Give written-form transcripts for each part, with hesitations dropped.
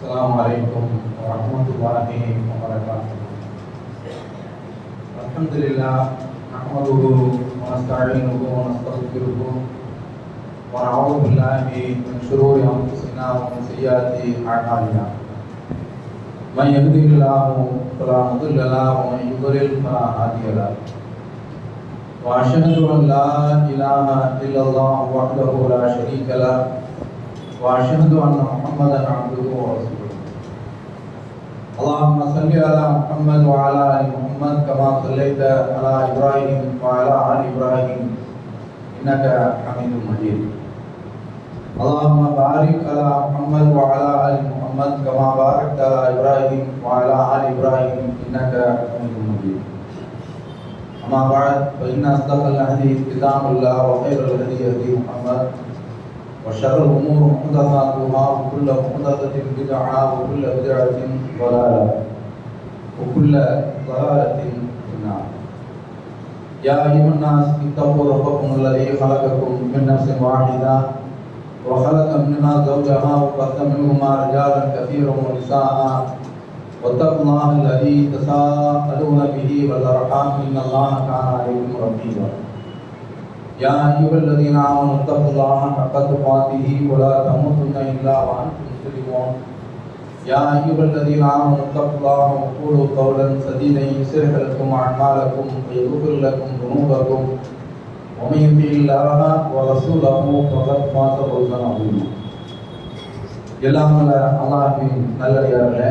Assalamualaikum warahmatullahi wabarakatuh. Alhamdulillah, nahmaduhu wa nasta'inuhu wa nastaghfiruhu wa na'udzu billahi min shururi anfusina wa min sayyiati a'malina. Man yahdihillahu fala mudilla lahu wa man yudlil fala hadiya lahu. Wa asyhadu an la ilaha illallah wahdahu la syarika lahu wa asyhadu anna Muhammadan abduhu wa rasuluh. Allahumma salli ala Muhammad wa ala ali Muhammad kama sallaita ala Ibrahim wa ala ali Ibrahim innaka Hamidum Majid. Allahumma barik ala Muhammad wa ala ali Muhammad kama barakta ala Ibrahim wa ala ali Ibrahim innaka Hamidum Majid. Amma ba'd, fa inna asdaqal hadith kitabullah wa khairul hadi hadi Muhammad وشر الأمور محدثاتها وكل محدثة بدعة وكل بدعة ضلالة وكل ضلالة في النار. يا أيها الناس اتقوا ربكم الذي خلقكم من نفس واحدة وخلق منها زوجها وبث منهما رجالا كثيرا ونساء واتقوا الله الذي تساءلون به والأرحام إن الله كان عليكم رقيبا. يا أيها الذين آمنوا اتقوا الله حق تقاته ولا تموتن إلا وأنتم مسلمون. يا أيها الذين آمنوا اتقوا الله وقولوا قولا سديدا يصلح لكم أعمالكم ويغفر لكم ذنوبكم ومن يطع الله ورسوله فقد فاز فوزا عظيما. எல்லாம் வல்ல அல்லாஹ்வின் நல்லடியார்களே,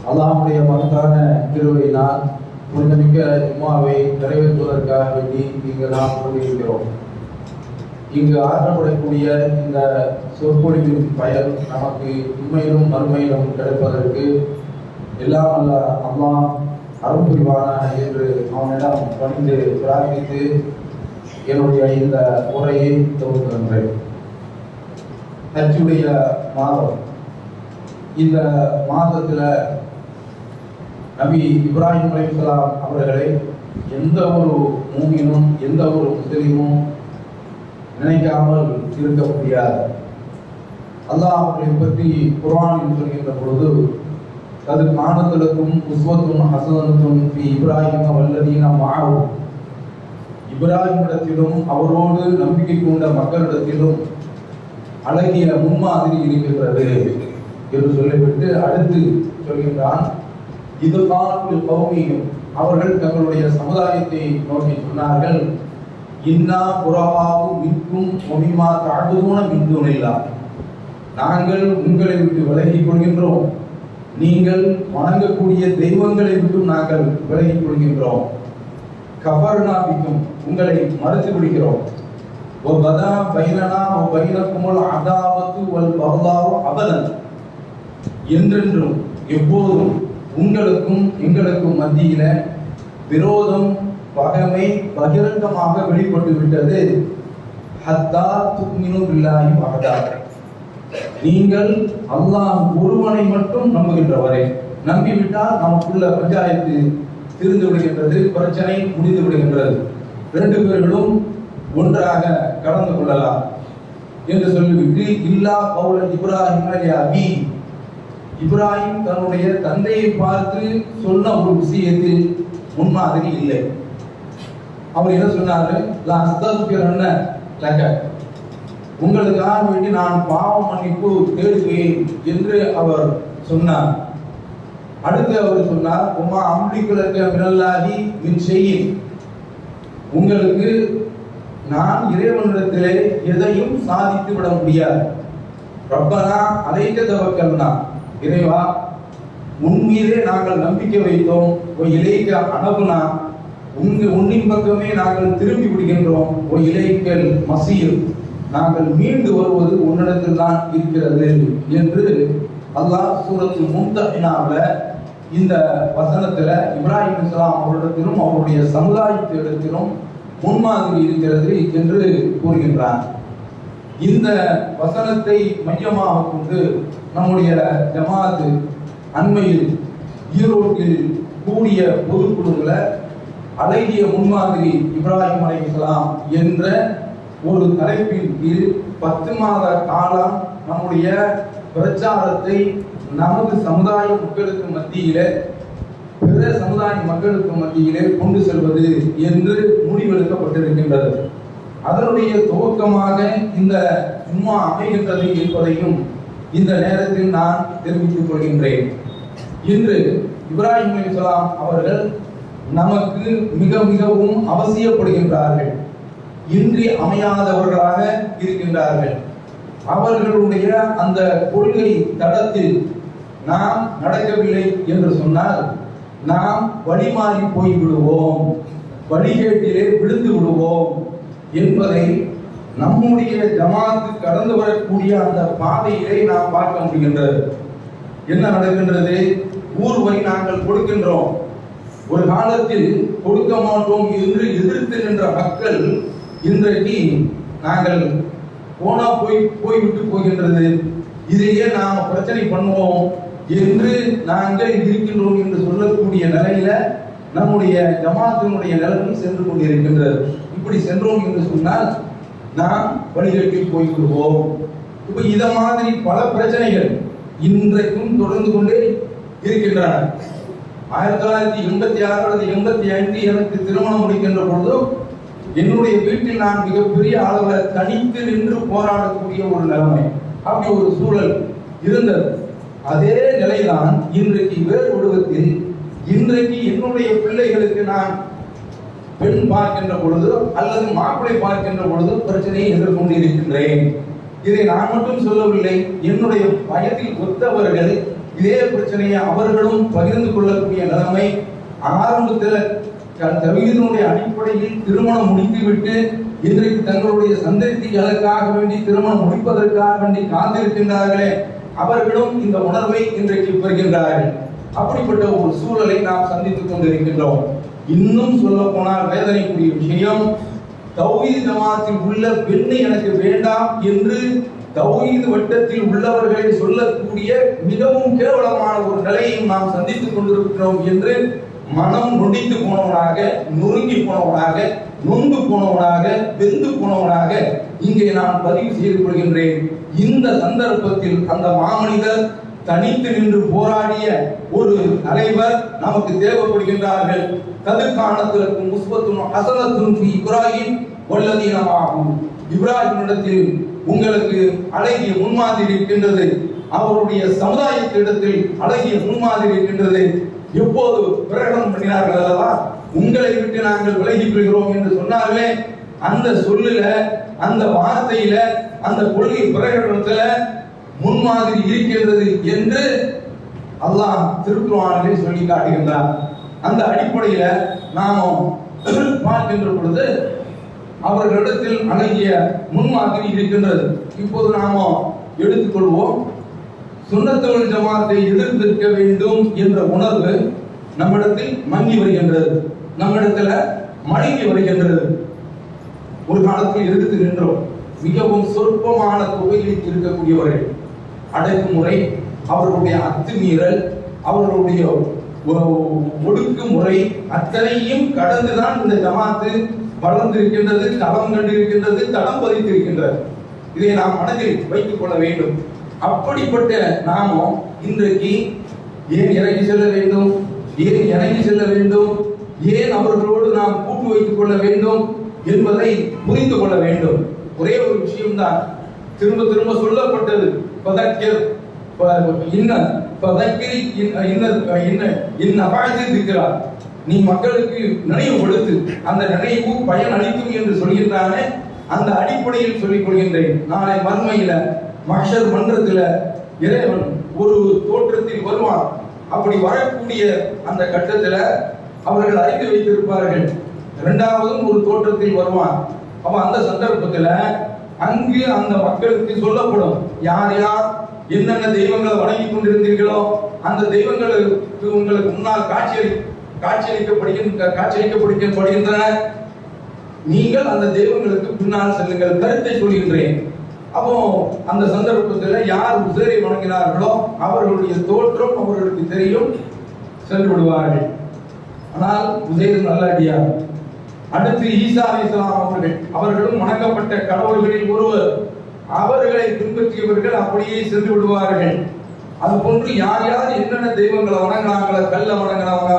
அல்லாஹ்வுடைய மகத்தான கிருபையினால் புனிதமிக்க ஜும்மாவை நிறைவேற்றுவதற்காக வேண்டி இங்கு நாம் கூடியிருக்கிறோம். இங்கு ஆற்றப்படக்கூடிய இந்த சொற்பொழிவின் பயன் நமக்கு உண்மையிலும் மறுமையிலும் கிடைப்பதற்கு எல்லாம் அல்ல அல்லாஹ் அருள் புரிவானாக என்று அவனிடம் பணிந்து பிரார்த்தித்து என்னுடைய இந்த உரையை துவங்குகின்றேன். ஹஜ்ஜுடைய மாதம். இந்த மாதத்தில் நபி இப்ராஹிம் அலைஹிஸ்ஸலாம் அவர்களை எந்த ஒரு மூமினும் எந்த ஒரு முஸ்லிமும் நினைக்காமல் இருக்க முடியாது. அல்லாஹ் அவர்களை பற்றி குர்ஆனில் சொல்கின்ற பொழுது அது கானத்துலக்கும் உஸ்வத்துன் ஹஸனத்துன் ஃபி இப்ராஹிம வல்லதீன மஅஹு, இப்ராஹிமிடத்திலும் அவரோடு நம்பிக்கை கொண்ட மக்களிடத்திலும் அழகிய முன்மாதிரி இருக்கின்றது என்று சொல்லிவிட்டு அடுத்து சொல்கின்றான், இது காலத்தில் கௌமியும், அவர்கள் தங்களுடைய சமுதாயத்தை நோக்கி சொன்னார்கள், இன்னா புறவாவு மின்கும் ஒமிமா தாழ்வுன மின்துனில்லா, நாங்கள் உங்களை விட்டு விலகிக் கொள்கின்றோம், நீங்கள் வணங்கக்கூடிய தெய்வங்களை விட்டு நாங்கள் விலகிக் கொள்கின்றோம், கபர்னாபிக்கும், உங்களை மறுத்து விடுகிறோம், வபதா பைனனா வபைனகுமுல் அதாவத்து வல் பக்தாவு அபதன், என்றென்றும் எப்போதும் உங்களுக்கும் எங்களுக்கும் மத்தியில விரோதம் பகைமை பகிரங்கமாக வெளிப்பட்டு விட்டது. ஹத்தா துக்மினு பில்லாஹி வஹதா, நீங்கள் அல்லாஹ் ஒருவனை மட்டும் நம்புகின்றவரை, நம்பிவிட்டால் நமக்குள்ள பஞ்சாயத்து திருந்து விடுகின்றது, பிரச்சனை முடிந்து விடுகின்றது, ரெண்டு பேர்களும் ஒன்றாக கலந்து கொள்ளலாம் என்று சொல்லிவிட்டு இல்லா கௌல இப்ராஹிம் அபி, இப்ராஹிம் தன்னுடைய தந்தையை பார்த்து சொன்ன ஒரு விஷயத்தில் முன்மாதிரி இல்லை. அவர் என்ன சொன்னாரு, உங்களுக்காக வேண்டி நான் பாவ மன்னிப்பு தேடுவேன் என்று அவர் சொன்னார். அடுத்து அவர் சொன்னார், உமா அம்லிக்குலக மினல்லாஹி மின் ஷைஇன், உங்களுக்கு நான் இறைவனிடத்திலே எதையும் சாதித்து விட முடியாது. ரப்பனா அலைக தவக்கல்னா, இறைவா உன் மீதே நாங்கள் நம்பிக்கை வைத்தோம், இலைக்க அனபுனா, உன்னின் பக்கமே நாங்கள் திரும்பி விடுகின்றோம், இலைக்கல் மசீர், நாங்கள் மீண்டு வருவது உன்னிடத்தில் தான் இருக்கிறது என்று அல்லாஹ் சூரத்துல் மும்தஹினாவுல இந்த வசனத்துல இப்ராஹிம் அலைஹிஸ்ஸலாம் அவரிடத்திலும் அவருடைய சமுதாயத்திடத்திலும் முன்மாதிரி இருக்கிறது என்று கூறுகின்றார். இந்த வசனத்தை மையமாக கொண்டு நம்முடைய ஜமாத் அண்மையில் ஈரோட்டில் கூடிய பொதுக்குழுவில் அழகிய முன்மாதிரி இப்ராஹிம் அலைஹிஸ்ஸலாம் என்ற ஒரு தலைப்பின் கீழ் 10 மாத காலம் நம்முடைய பிரச்சாரத்தை நமது சமுதாய மக்களுக்கு மத்தியிலே, பிற சமுதாய மக்களுக்கு மத்தியிலே கொண்டு செல்வது என்று முடிவெடுக்கப்பட்டிருக்கின்றது. அதனுடைய துவக்கமாக இந்த ஜும்மா அமைகின்றது என்பதையும் இந்த நேரத்தில் நான் தெரிவித்துக் கொள்கின்றேன். இன்று இப்ராஹிம் அலைஹிஸ்ஸலாம் அவர்கள் நமக்கு மிகவும் அவசியப்படுகின்றார்கள். இன்றி அமையாதவர்களாக இருக்கின்றார்கள். அவர்களுடைய அந்த கொள்கை தடத்தில் நாம் நடக்கவில்லை என்று சொன்னால் நாம் வழிமாறி போய்விடுவோம், வழிகேட்டிலே விழுந்து விடுவோம் என்பதை நம்முடைய ஜமாத்து கடந்து வரக்கூடிய அந்த பாதையிலே நாம் பார்க்க முடிகின்றது. என்ன நடக்கின்றது? ஊர் வரி நாங்கள் கொடுக்கின்றோம், ஒரு காலத்தில் கொடுக்க மாட்டோம் என்று எதிர்த்து நின்ற மக்கள் இன்றைக்கு நாங்கள் போனா போய்விட்டு போகின்றது, இதையே நாம் பிரச்சனை பண்ணுவோம் என்று நாங்கள் இருக்கின்றோம் என்று சொல்லக்கூடிய நிலையில நம்முடைய ஜமாத்தினுடைய நிலைமை சென்று கொண்டிருக்கின்றது. இப்படி சென்றோம் என்று சொன்னால் நாம் வழிகேட்டில் போய்விடுவோம். இப்ப இத மாதிரி பல பிரச்சனைகள் இன்றைக்கும் தொடர்ந்து கொண்டே இருக்கின்றன. 1986 அல்லது 85 எனக்கு திருமணம் முடிக்கின்ற பொழுது என்னுடைய வீட்டில் நான் மிகப்பெரிய அளவில் தனித்து நின்று போராடக்கூடிய ஒரு நிலைமை, அப்படி ஒரு சூழல் இருந்தது. அதே நிலைதான் இன்றைக்கு வேறு உலகத்தில். இன்றைக்கு என்னுடைய பிள்ளைகளுக்கு நான் பெண் பார்க்கின்ற பொழுது அல்லது மாப்பிளை பார்க்கின்ற பொழுது பிரச்சனையை எதிர்கொண்டு இருக்கின்றேன். இதை நான் மட்டும் சொல்லவில்லை, என்னுடைய வயதில் ஒத்தவர்கள் இதே பிரச்சனையை அவர்களும் பகிர்ந்து கொள்ளக்கூடிய நிலைமை. ஆரம்பத்தில் தவீதினுடைய அடிப்படையில் திருமணம் முடித்துவிட்டு இன்றைக்கு தங்களுடைய சந்ததிகளுக்காக வேண்டி திருமணம் முடிப்பதற்காக வேண்டி காத்திருக்கின்றார்களே, அவர்களும் இந்த உணர்வை இன்றைக்கு பெறுகின்றார்கள். அப்படிப்பட்ட ஒரு சூழலை நாம் சந்தித்துக் கொண்டிருக்கின்றோம். இன்னும் சொல்ல போனால் வேதனைக்குரிய விஷயம், தௌஹீத் ஜமாத்தில் உள்ள பெண்ணை எனக்கு வேண்டாம் என்று தௌஹீத் வட்டத்தில் உள்ளவர்களை சொல்லக்கூடிய மிகவும் கேவலமான ஒரு நிலையையும் நாம் சந்தித்துக் கொண்டிருக்கிறோம் என்று மனம் நொடித்து போனவனாக, நொறுங்கி போனவனாக, நொந்து போனவனாக, வெந்து போனவனாக இங்கே நான் பதிவு செய்து கொள்கின்றேன். இந்த சந்தர்ப்பத்தில் அந்த மாமனிதர் தனித்து நின்று போராடிய ஒரு தலைவர் நமக்கு தேவைப்படுகின்றார்கள். கதிர்காணத்திற்கும் முஸ்பத்தும் ஹசனத்தும் ஃபீ இப்ராஹிம் வல்லதீன மஅஹு. இப்ராஹிமிடத்தில் உங்களுக்கு அழகிய முன்மாதிரி இருக்கின்றது, அவருடைய சமுதாயத்திடத்தில் அழகிய முன்மாதிரி இருக்கின்றது. எப்போது பிரகடனம் பண்ணினார்கள் அல்லவா, உங்களை விட்டு நாங்கள் விலகிக் கொள்கிறோம் என்று சொன்னார்களே, அந்த சொல்லுல, அந்த வார்த்தையில, அந்த கொள்கை பிரகடனத்துல முன்மாதிரி இருக்கின்றது என்று அல்லாஹ் திருக்குர்ஆனிலே சொல்லி காட்டுகின்றார். அந்த அடிப்படையில நாம் பார்க்கின்ற பொழுது அவர்களிடத்தில் அழகிய முன்மாதிரி இருக்கின்றது. இப்போது நாம எடுத்துக்கொள்வோம், சுன்னத்துல் ஜமாத்தை எதிர்த்திருக்க வேண்டும் என்ற உணர்வு நம்மிடத்தில் மங்கி வருகின்றது, நம்மிடத்துல மடங்கி வருகின்றது. ஒரு காலத்தில் எதிர்த்து நின்றோம். மிகவும் சொற்பமான தொகையில் இருக்கக்கூடியவர்கள் அடக்குமுறை, அவர்களுடைய அத்துமீறல், அவர்களுடைய ஒடுக்குமுறை அத்தனையும் கடந்துதான் இந்த ஜமாத்து வளர்ந்திருக்கின்றது, தளம் கண்டிருக்கின்றது, தளம் பதித்திருக்கின்றது. இதை நாம் மனதில் வைத்துக் கொள்ள வேண்டும். அப்படிப்பட்ட நாமும் இன்றைக்கு ஏன் இறங்கி செல்ல வேண்டும், ஏன் இறங்கி செல்ல வேண்டும், ஏன் அவர்களோடு நாம் கூட்டு வைத்துக் கொள்ள வேண்டும் என்பதை புரிந்து கொள்ள வேண்டும். ஒரே ஒரு விஷயம்தான் திரும்ப திரும்ப சொல்லப்பட்டது, நீ மக்களுக்கு நினைவுபடுத்து, அந்த நினைவு பயன் அளிக்கும் என்று சொல்கின்றானே, அந்த அடிப்படையில் சொல்லிக் கொள்கின்றேன். நாளை மறுமையில மஹ்ஷர் மன்றத்தில் இறைவன் ஒரு தோற்றத்தில் வருவான். அப்படி வரக்கூடிய அந்த கட்டத்தில் அவர்கள் அறிந்து வைத்திருப்பார்கள், இரண்டாவதும் ஒரு தோற்றத்தில் வருவான். அப்ப அந்த சந்தர்ப்பத்தில் அங்கு அந்த மக்களுக்கு சொல்லப்படும், யார் யார் என்னென்ன தெய்வங்களை வணங்கி கொண்டிருந்தீர்களோ அந்த தெய்வங்களுக்கு உங்களுக்கு முன்னால் காட்சியளிக்கப்படுகின்றன. நீங்கள் அந்த தெய்வங்களுக்கு பின்னால் செல்லுங்கள், கருத்தை சொல்கின்றேன். அப்போ அந்த சந்தர்ப்பத்தில் யார் உசேரை வணங்கினார்களோ அவர்களுடைய தோற்றம் அவர்களுக்கு தெரியும், சென்று விடுவார்கள். ஆனால் உசேர் நல்ல அடியார். அடுத்து ஈசா அலைஹிஸ்ஸலாம் அவர்களும் வணங்கப்பட்ட கடவுள்களில் ஒருவர். அவர்களை பின்பற்றியவர்கள் அப்படியே சென்று விடுவார்கள். அது போன்று யார் யார் என்னென்ன தெய்வங்களை வணங்கினாங்களோ, கல்லை வணங்கினவங்க,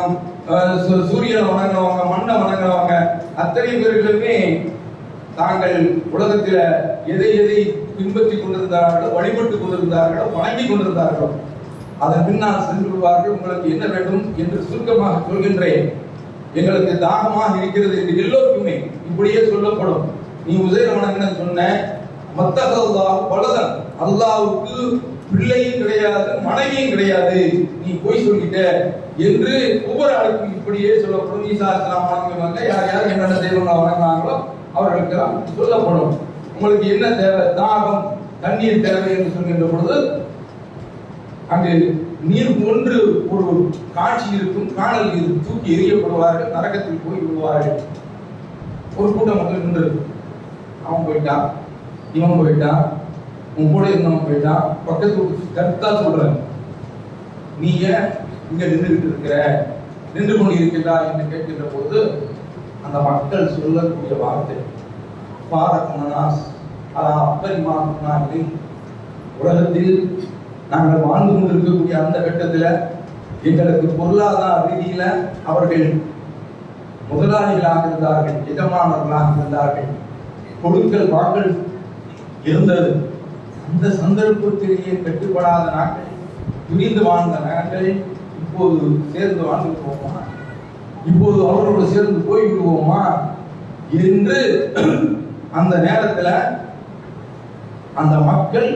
சூரியனை வணங்கினவங்க, மண்ணை வணங்கினவங்க, அத்தனை பேர்களுமே தாங்கள் உலகத்தில் எதை எதை பின்பற்றி கொண்டிருந்தார்களோ, வழிபட்டுக் கொண்டிருந்தார்களோ, வணங்கி கொண்டிருந்தார்களோ அதன் பின்னால் சென்று விடுவார்கள். உங்களுக்கு என்ன வேண்டும் என்று சுருக்கமாக சொல்கின்றேன். எங்களுக்கு தாகமாக இருக்கிறது என்று எல்லோருக்குமே இப்படியே சொல்லப்படும். நீ உசைர வணங்கின சொன்ன பலதன், அல்லாவுக்கு பிள்ளையும் கிடையாது, மனைவியும் கிடையாது, நீ போய் சொல்லிட்ட என்று ஒவ்வொரு ஆளுக்கும் இப்படியே சொல்லப்படும். ஈசா அலைஹிஸ்ஸலாம் வணங்குவாங்க. யார் யார் என்னென்ன தெய்வங்களை வணங்கினாங்களோ அவர்களுக்கெல்லாம் சொல்லப்படும். உங்களுக்கு என்ன தேவை? தாகம், தண்ணீர் தேவை என்று சொல்கின்ற பொழுது அங்கு நீர் போன்று ஒரு காட்சி இருக்கும். காணல் நீர் தூக்கி எறியப்படுவார்கள், நரகத்தில் போய் விடுவார்கள். ஒரு கூட்டம் மக்கள் நின்று, அவன் போயிட்டான், இவன் போயிட்டான், உன் கூட இருந்தவன் போயிட்டான், பக்கத்து கருத்தா சொல்றேன், நீ ஏன் இங்க நின்றுகிட்டு இருக்கிற, நின்று கொண்டு இருக்கின்றா என்று கேட்கின்ற போது அந்த மக்கள் சொல்லக்கூடிய வார்த்தை பாரகமனாஸ் அப்பரிமானி. உலகத்தில் நாங்கள் வாழ்ந்து கொண்டிருக்கக்கூடிய அந்த கட்டத்தில் எங்களுக்கு பொருளாதார ரீதியில அவர்கள் முதலாளிகளாக இருந்தார்கள், எஜமானர்களாக இருந்தார்கள், கொடுக்கல் வாங்கல் இருந்தது. அந்த சந்தர்ப்பத்திலேயே கட்டுப்படாத நாட்கள், பிரிந்து வாழ்ந்த நாட்கள் இப்போது சேர்ந்து வாழ்ந்து விடுவோமா, இப்போது அவரோடு சேர்ந்து போய்விடுவோமா என்று அந்த நேரத்தில் அந்த மக்கள்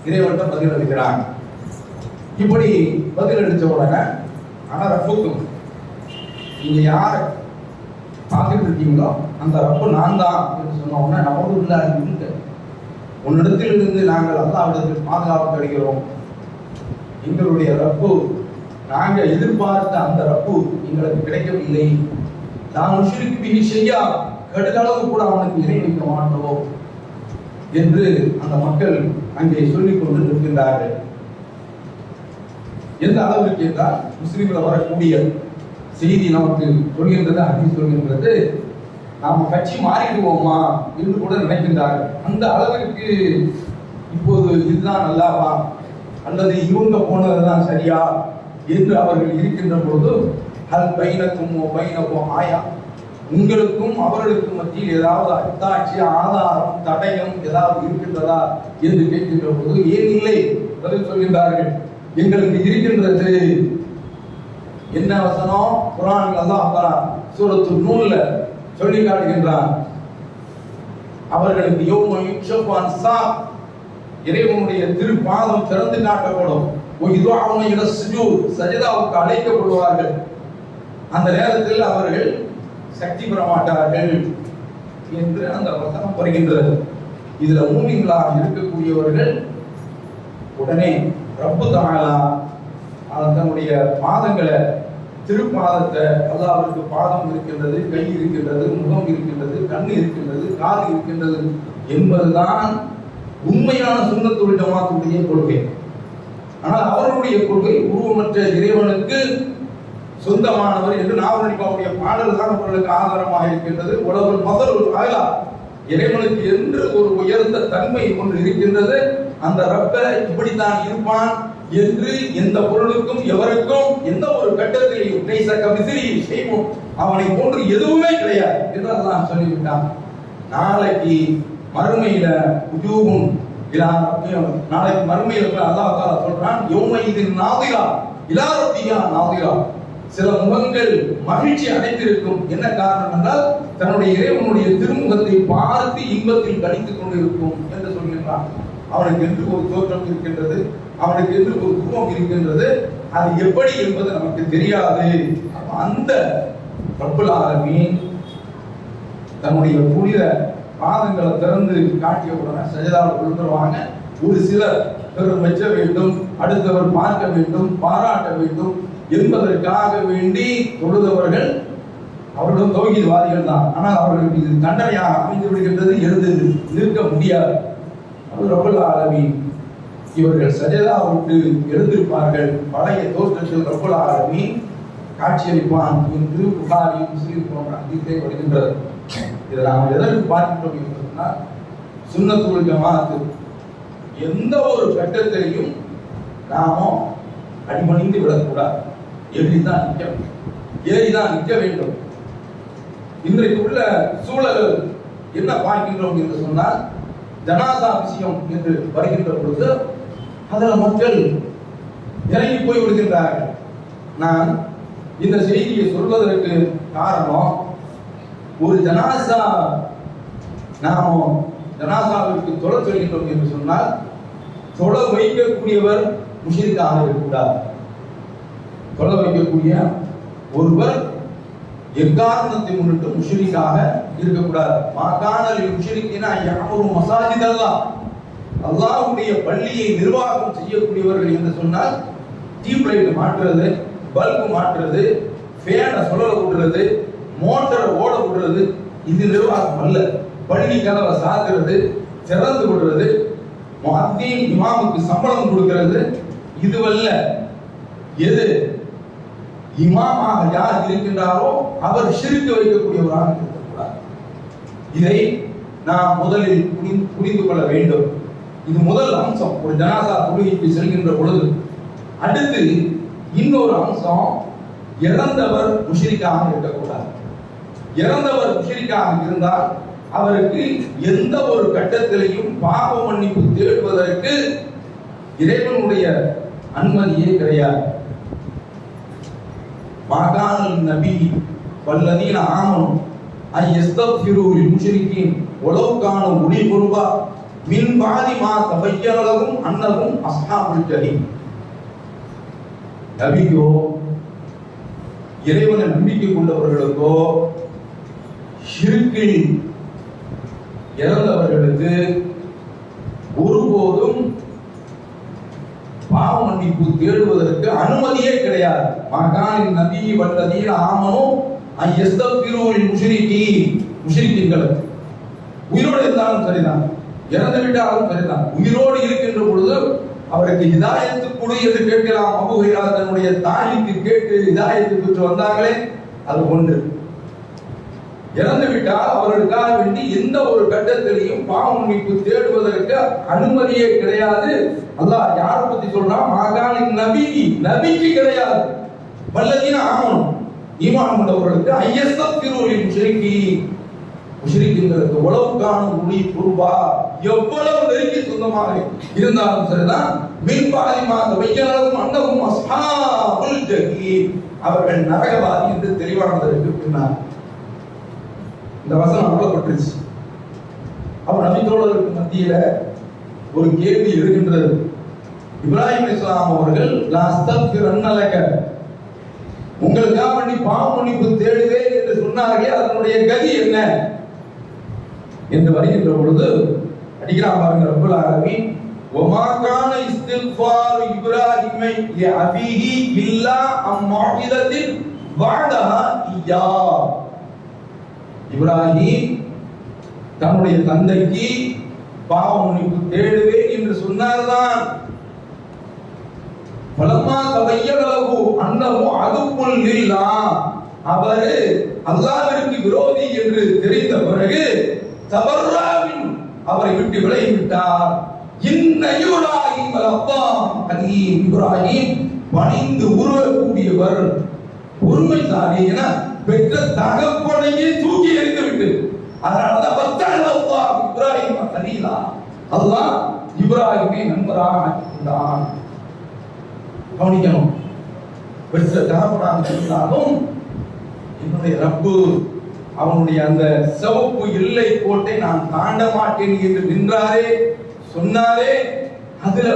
இறைவன்ட்ட பதில் அளிக்கிறாங்க. இப்படி பதில் அளிச்ச உடனே ஆனா ரப்புக்கும், நீங்க யார பார்த்துட்டு இருக்கீங்களோ அந்த ரப்பு நான் தான் என்று சொன்ன உடனே நமக்கு உள்ள இருக்க உன்னிடத்தில் இருந்து நாங்கள் அல்லாஹ்விடத்தில் பாதுகாப்பு கிடைக்கிறோம். எங்களுடைய ரப்பு, நாங்கள் எதிர்பார்த்த அந்த ரப்பு எங்களுக்கு கிடைக்கவில்லை. நான் முஷ்ரிக் பிஹி ஷையா, கடுகளவு கூட அவனுக்கு இணை வைக்க மாட்டோம் என்று அந்த மக்கள் அங்கே சொல்லிக் கொண்டு நிற்கின்றார்கள். எந்த அளவிற்கு என்றால் முஸ்லிம்கள் வரக்கூடிய செய்தி நமக்கு சொல்கின்றது, ஹதீஸ் சொல்கின்றது, நாம கட்சி மாறிடுவோமா என்று கூட நினைக்கின்றார்கள். அந்த அளவிற்கு இப்போது இதுதான் நல்லாவா அல்லது இவங்க போனதுதான் சரியா என்று அவர்கள் இருக்கின்ற பொழுது ஹல் பைனக்கும் பைனக்கும் ஆயா, உங்களுக்கும் அவர்களுக்கும் மத்தியில் ஏதாவது அத்தாட்சி, ஆதாரம், தடயம் ஏதாவது இருக்கின்றதா என்று கேட்கின்ற போது ஏன் இல்லை பதில் சொல்கின்றார்கள். எங்களுக்கு இருக்கின்றது. என்ன வசனம்? குர்ஆன் அல்லாஹ் சூரத்து நூல்ல சொல்லி காட்டுகின்றான். அவர்களுக்கு யௌம யுக்ஷஃபான் சா, இறைவனுடைய திருப்பாதம் திறந்து காட்டப்படும். ஒய்துஅவுன இல சுஜூத், சஜதாவுக்கு அழைக்கப்படுவார்கள். அந்த நேரத்தில் அவர்கள் சக்தி பெற மாட்டார்கள் என்று அந்த வசனம் வருகின்றது. இதுல மூமின்களாக இருக்கக்கூடியவர்கள் உடனே ரப்பு தஆலா தன்னுடைய பாதங்களை, திருப்பாதத்தை, அல்லாஹ்வுக்கு பாதம் இருக்கின்றது, கை இருக்கின்றது, முகம் இருக்கின்றது, கண் இருக்கின்றது, காது இருக்கின்றது என்பதுதான் உண்மையான சுன்னத்துல் ஜமாத்துடைய கொள்கை. ஆனால் அவர்களுடைய கொள்கை உருவமற்ற இறைவனுக்கு சொந்தமானவர் என்று நாவலடிப்பாவுடைய பாடல் தான் அவர்களுக்கு ஆதாரமாக இருக்கின்றது. உலகில் மதல் ஆகலா, இறைவனுக்கு என்று ஒரு உயர்ந்த தன்மை ஒன்று இருக்கின்றது. அந்த ரப்ப இப்படித்தான் இருப்பான் என்று எந்த பொருளுக்கும் எவருக்கும் எந்த ஒரு கட்டத்திலையும் செய்வோம் அவனை போன்று எதுவுமே கிடையாது என்று அல்லாஹ் சொல்லிவிட்டான். நாளைக்கு மறுமையில உஜூபும் நாளைக்கு மறுமையில அல்லாஹ் தஆலா சொல்றான், யௌமைதின் நாதிரா இலா ரப்பிஹா நாதிரா, சில முகங்கள் மகிழ்ச்சி அடைந்திருக்கும். என்ன காரணம் என்றால் தன்னுடைய இறைவனுடைய திருமுகத்தை பார்த்து இன்பத்தில் கழித்துக் கொண்டிருக்கும் என்று சொல்கின்றான். அவனுக்கு என்று ஒரு தோற்றம் இருக்கின்றது, அவனுக்கு என்று ஒரு உருவம் இருக்கின்றது. அது எப்படி என்பது நமக்கு தெரியாது. அந்த ரப்புல் ஆலமீன் தன்னுடைய புனித பாதங்களை திறந்து காட்டிய உடனே சஜதாவில் விழுந்துருவாங்க. ஒரு சிலர் பிறர் மெச்ச வேண்டும், அடுத்தவர் பார்க்க வேண்டும், பாராட்ட வேண்டும் என்பதற்காக வேண்டி தொழுதவர்கள் அவர்களும் தௌஹீத்வாதிகள் தான். ஆனால் அவர்களுக்கு இது தண்டனையாக அமைந்து விடுகின்றது, எழுந்து நிற்க முடியாது. ரப்புல் ஆலமீன் இவர்கள் சஜதா விட்டு எழுந்திருப்பார்கள். பழைய தோற்றத்தில் ரப்புல் ஆலமீன் காட்சியளிப்பான் என்று புகாரி, முஸ்லிம் போன்ற ஹதீஸே வருகின்றது. இதை நாம் எதற்கு பார்க்கின்றோம் என்று சொன்னால், சுன்னத்துல் ஜமாஅத் எந்த ஒரு கட்டத்திலையும் நாமும் அடிபணிந்து விடக்கூடாது. ஏறிதான் நிற்க வேண்டும். இன்றைக்கு உள்ள சூழல் என்ன பார்க்கின்றோம் என்று சொன்னால், ஜனாசா விஷயம் என்று வருகின்ற பொழுது அதில் மக்கள் இறங்கி போய் விடுகின்றார்கள். நான் இந்த செய்தியை சொல்வதற்கு காரணம், ஒரு ஜனாசாவிற்கு தொழ சொல்கின்றோம் என்று சொன்னால் தொழ வைக்கக்கூடியவர் முஷ்ரிக்காக இருக்கக்கூடாது. தொழ வைக்கக்கூடிய ஒருவர் எக்காரணத்தை முன்னிட்டு முஷ்ரிக்காக இருக்கக்கூடாது. மாகாணலில் முஷ்ரிக்கினா யாரும் மசாஜித் அல்லாஹ்வுடைய பள்ளியை நிர்வாகம் செய்யக்கூடியவர்கள் என்று சொன்னால் டியூப் லைட் மாற்றுறது, பல்பு மாற்றுறது, ஃபேனை சுழல விடுறது, மோட்டரை ஓட விடுறது, இது நிர்வாகம் அல்ல. பள்ளி கதவை சாத்துறது, திறந்து விடுறது, முஅத்தின் இமாமுக்கு சம்பளம் கொடுக்கிறது, இதுவல்ல. எது இமாமாக யார் இருக்கின்றாரோ அவர் ஷிர்க் வைக்கக்கூடியவராக இருக்கக்கூடாது. இதை நாம் முதலில் புரிந்து கொள்ள வேண்டும். இது முதல் அம்சம். ஒரு ஜனாசா தொழுகைக்கு செல்கின்ற பொழுது அடுத்து இன்னொரு அம்சம், இறந்தவர் முஷ்ரிக்காக இருக்கக்கூடாது. இறந்தவர் முஷ்ரிக்காக இருந்தால் அவருக்கு எந்த ஒரு கட்டத்திலையும் பாவ மன்னிப்பு தேடுவதற்கு இறைவனுடைய அனுமதியே கிடையாது. மாகாணல் நபி வல்லதீன ஆமனு ஐ யஸ்தக்ஃபிரு லில் முஷ்ரிகீன் வலவ் கானு உலி குர்பா மின் பாதி மா தபய்யன லஹும் அன்னஹும் அஸ்ஹாபுல் ஜஹீம். நபியோ இறைவனை நம்பிக்கை கொண்டவர்களுக்கோ ஷிர்கில் இறந்தவர்களுக்கு ஒருபோதும் பாவ மன்னிப்பு தேடுவதற்கு அனுமதியே கிடையாது. மகானின் நபி வல்லதீன ஆமனு ஐ யஸ்தக்ஃபிரு லில் முஷ்ரிகீன்கள் உயிரோடு இருந்தாலும் சரிதான், இறந்து விட்டாலும் சரிதான், உயிரோடு இருக்கின்ற பொழுது அவருக்கு ஹிதாயத்து கொடு என்று கேட்கலாம். அபூ ஹுரைரா தன்னுடைய தாய்க்கு கேட்டு ஹிதாயத்து பெற்று வந்தார்களே, அது ஒன்று. இறந்து விட்டால் அவர்களுக்காக வேண்டி எந்த ஒரு கட்டத்திலையும் பாவ மன்னிப்பு தேடுவதற்கு அனுமதியே கிடையாது. அல்லாஹ் யாரை பத்தி சொல்றான்? மாகாணின் நபிக்கு கிடையாது. வல்லதீன ஆமனு ஈமான் கொண்டவர்களுக்கு ஐயஸ்தக்ஃபிரு லில் முஷ்ரிகீன்களுக்கு வலவ் கானு உலி குர்பா, எவ்வளவு நெருங்கி சொந்தமாக இருந்தாலும் சரிதான், மின் பாதி மா தபய்யன லஹும் அன்னஹும் அஸ்ஹாபுல் ஜஹீம், அவர்கள் நரகவாதி என்று தெளிவானதற்கு பின்னால் இந்த வசனம் அருளப்பட்டுச்சு. அவர் நபித்தோழர்களுக்கு மத்தியில ஒரு கேள்வி எழுகின்றது. இப்ராஹிம் அலைஹிஸ்ஸலாம் அவர்கள் லா அஸ்தக்ஃபிரன்ன லக, உங்களுக்காக வேண்டி பாவ மன்னிப்பு தேடுவேன் என்று சொன்னார்களே, அதனுடைய கதி என்ன என்று வருகின்ற பொழுது அடிக்கிறான் பாருங்க ரப்பல் ஆலமீன், வமா கான இஸ்திக்ஃபார் இப்ராஹிம் லி அபீஹி இல்லா அம் மௌஇதத்தின் வஅதஹா இய்யா. இப்ராஹிம் தன்னுடைய தந்தைக்கு பாவ மன்னிப்பு தேடுவேன் என்று சொன்னார்தான். பலமா தபய்யன லஹு அன்னஹு அதுக்குல் லில்லாஹ், அவர் அல்லாஹ்விற்கு விரோதி என்று தெரிந்த பிறகு தபர்ராவின் அவரை விட்டு விலகி விட்டார். இன்ன இப்ராஹிம் லஅவ்வாஹ் ஹலீம், இப்ராஹிம் பணிந்து உருவக்கூடியவர், பொறுமைசாலி என பெற்ற தகப்பனையே தூக்கி எறிந்து விட்டு, அதனாலதான் அல்லாஹ் இப்ராஹிம் ஹலீலா, அல்லாஹ் இப்ராஹிமை நண்பராக ஆக்கினான். கவனிக்கணும், பெற்ற தகப்பனாக இருந்தாலும் என்னுடைய ரப்பு அவனுடைய அந்த சிவப்பு எல்லை கோட்டை நான் தாண்ட மாட்டேன் என்று நின்றாரே, சொன்னாரே, அதுல